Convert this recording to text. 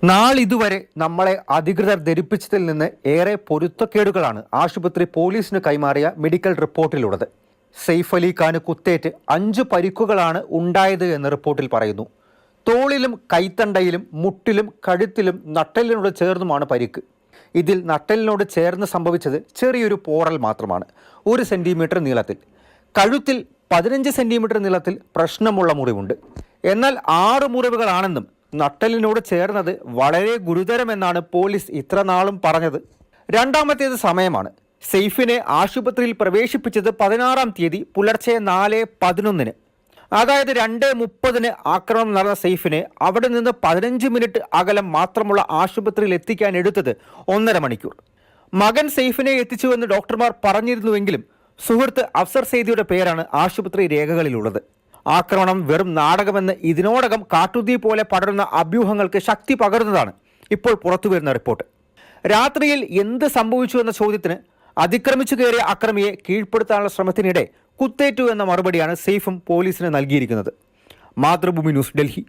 നാളിതുവരെ നമ്മളെ അധികൃതർ ധരിപ്പിച്ചതിൽ നിന്ന് ഏറെ പൊരുത്തക്കേടുകളാണ് ആശുപത്രി പോലീസിന് കൈമാറിയ മെഡിക്കൽ റിപ്പോർട്ടിലുള്ളത്. സെയ്ഫ് അലി ഖാന് കുത്തേറ്റ് 5 പരിക്കുകളാണ് ഉണ്ടായത് എന്ന് റിപ്പോർട്ടിൽ പറയുന്നു. തോളിലും കൈത്തണ്ടയിലും മുട്ടിലും കഴുത്തിലും നട്ടെല്ലിനോട് ചേർന്നുമാണ് പരിക്ക്. ഇതിൽ നട്ടെല്ലിനോട് ചേർന്ന് സംഭവിച്ചത് ചെറിയൊരു പോറൽ മാത്രമാണ്, 1 സെന്റിമീറ്റർ നീളത്തിൽ. കഴുത്തിൽ 15 സെന്റിമീറ്റർ നീളത്തിൽ പ്രശ്നമുള്ള മുറിവുണ്ട്. എന്നാൽ 6 മുറിവുകളാണെന്നും നട്ടെല്ലിനോട് ചേർന്നത് വളരെ ഗുരുതരമെന്നാണ് പോലീസ് ഇത്രനാളും പറഞ്ഞത്. രണ്ടാമത്തേത് സമയമാണ്. സെയ്ഫിനെ ആശുപത്രിയിൽ പ്രവേശിപ്പിച്ചത് 16-ാം തീയതി പുലർച്ചെ 4:11, അതായത് 2:30 ആക്രമണം നടന്ന സെയ്ഫിനെ അവിടെ നിന്ന് 15 മിനിറ്റ് അകലം മാത്രമുള്ള ആശുപത്രിയിൽ എത്തിക്കാൻ എടുത്തത് 1.5 മണിക്കൂർ. മകൻ സെയ്ഫിനെ എത്തിച്ചുവെന്ന് ഡോക്ടർമാർ പറഞ്ഞിരുന്നുവെങ്കിലും സുഹൃത്ത് അഫ്സർ സെയ്ദിയുടെ പേരാണ് ആശുപത്രി രേഖകളിലുള്ളത്. ആക്രമണം വെറും നാടകമെന്ന് ഇതിനോടകം കാട്ടുതീ പോലെ പടരുന്ന അഭ്യൂഹങ്ങൾക്ക് ശക്തി പകരുന്നതാണ് ഇപ്പോൾ പുറത്തുവരുന്ന റിപ്പോർട്ട്. രാത്രിയിൽ എന്ത് സംഭവിച്ചു എന്ന ചോദ്യത്തിന് അതിക്രമിച്ചു കയറിയ അക്രമിയെ കീഴ്പ്പെടുത്താനുള്ള ശ്രമത്തിനിടെ കുത്തേറ്റു എന്ന മറുപടിയാണ് സെയ്ഫും പോലീസിന് നൽകിയിരിക്കുന്നത്. മാതൃഭൂമി ന്യൂസ്, ഡൽഹി.